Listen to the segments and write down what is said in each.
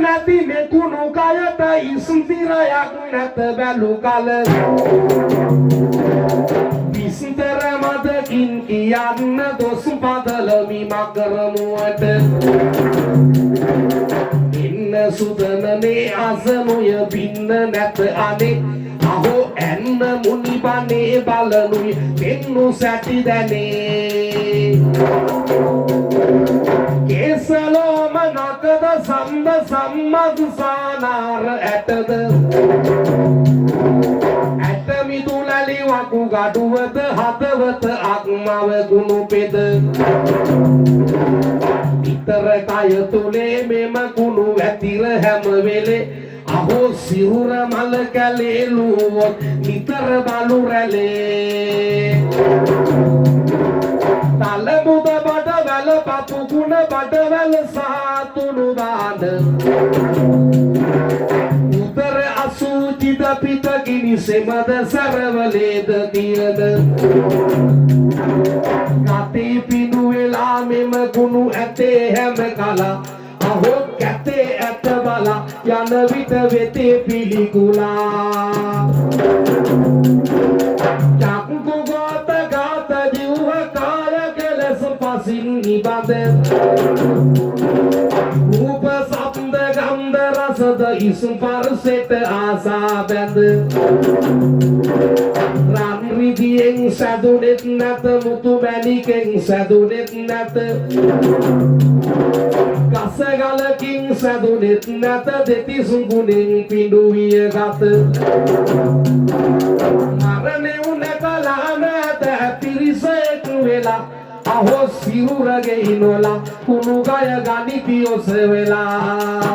නැති මෙකුණු කයට ඉස්තිරයක් නැත බැලු කල විස්තර මතකින් කියන්න දොස් පදලමි මකරමුවට ඉන්න සුදනනේ අසනුය පින්න නැත අනේ අහෝ ඇන්න මුනිබනේ බලනුයි පෙන්නු සැටි දැනේ කේසලෝම නකද සම්ද සම්මදු සානාර ඇටද ඇටමි දුලලි වකු ගඩුවද හදවත අක්මව ගුණු පෙද ඉතර කය තුලේ මෙම ගුණු ඇතිර හැම වෙලේ අහෝ සිවුර මල කැලේලුවොත් නිතර බලු රැලේ තලමුද බඩවැල පපුගුණ බඩවැල සාතුණු දාන උදර අසූචිත පිට ගිනි සෙමද සරවලේද දියද ගතේ පිනු වෙලා මෙම ගුණු ඇතේ හැම කලා අහෝ කැතේ ඇත බලා යන විට වෙතේ පිළිකුලා චක්කු ගෝත ගාත ජීව කාය කෙලස පසින් නිබඳ රූප සම්ද ගන්ධ රසද ඉස්පර්ශයට ආසා බැඳ රන් රිදියෙන් සැදුනෙත් නැත මුතු මැණිකෙන් සැදුනෙත් නැත කසගලකින් සැදුනෙත් නැත දෙතිස් ගුණෙන් පිඬු විය ගත මරණය නැකලා නැත පිරිස එක් වෙලා අහෝ සිවුරගේ ඉනොලා කුණු ගය ගනිපි ඔස වෙලා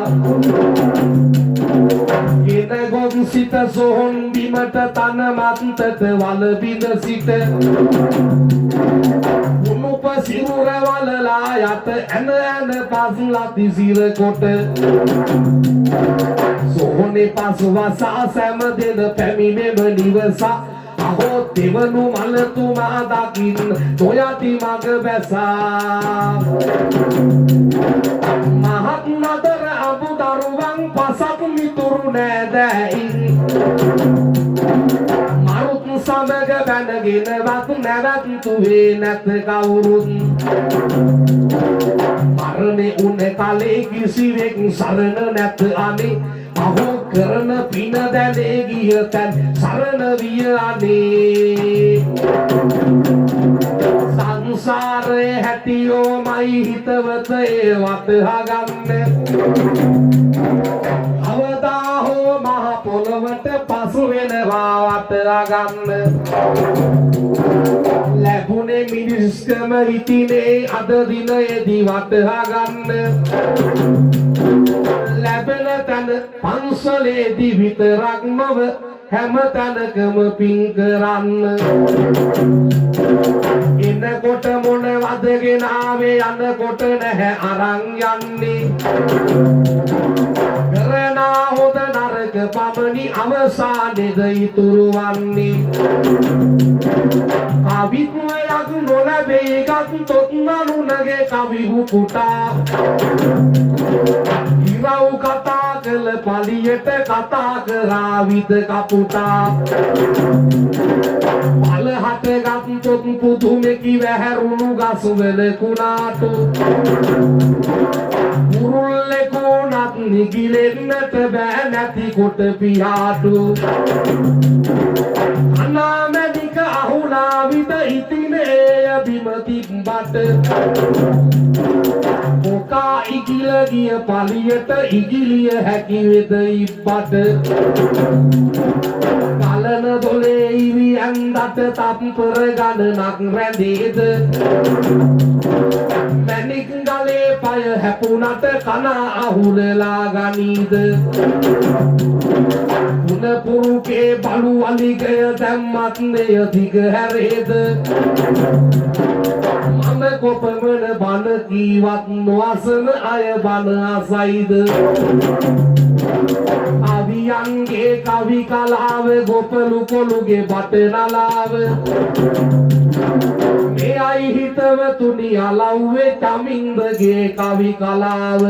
ගෙන ගොන් සිත සොහොන් බිමට තන මන්තට වල බිඳ සිට උනුප සිවුර වලලා යට ඇන ඇන පස්ලා තිසිර කොට සොහොනේ පසුවසා සෑම දෙන පැමිණෙම නිවසා අහෝ දෙවනු මලතුමා දකින් තොයති මග බැසා මහත් නදර අබු දරුවන් පසක් මිතුරු නෑදෑයින් මරුත් සමග බැඳගෙනවත් නැවැත්තුවේ නැත කවුරුත් මරණේ උන කලේ කිසිවෙක් සරණ නැත අනේ අහෝ කරන පින දැනේ ගිය තැන් සරණ විය අනේ සංසාරේ හැටියෝ මයි හිතවත ඒ වටහාගන්න අවදා හෝ මහ පොළවට පසු වෙනවා වටහාගන්න ලැබුණේ මිනිස්කම විතිනේ අද දිනයේදී වටහාගන්න ලැබෙන තැන පන්සලේදී විතරක් නොව හැම තැනකම පින් කරන්න එනකොට මොනවදගෙන ආවේ යනකොට නැහැ අරන් යන්නේ කරනා හොද නරක පමණි අවසානයේද ඉතුරු වන්නේ අවිද්‍යාවක් නොලැබේ ගත්තොත් නනුනගේ කවි හුකුටා ඉරව් කතා කළ පලියට කතා කරා විද කපුටා පලහට ගත්තොත් පුදුමෙකි වැහැරුණු ගස්වල කුණාටු මුරුල්ලෙකෝ නත් නිගිලෙන්නට බෑ නැති කොට පියාටු අනාමැදික අහුණා විද ඉතිනේය බිම තිබ්බට මොකා ඉගිල ගිය පලියට ඉගිලිය හැකි වෙද ඉබ්බට කලන දොලේ ඉවි ඇන්දට තත්පර ගණනක් රැඳේද මැණික් ගලේ පය හැපුණට කන අහුලලා ගනීද උන පුරුකේ බලු අලිගය දැම්මත් නෙය දිග හැරේද මම කොපමණ බන කීවත් නොඅසන අය බන අසයිද අවියන්ගේ කවි කලාව ගොපලු කොළුගේ බට නලාව මේ අයි හිතවතුනි අලව්වේ තමින්දගේ කවි කලාව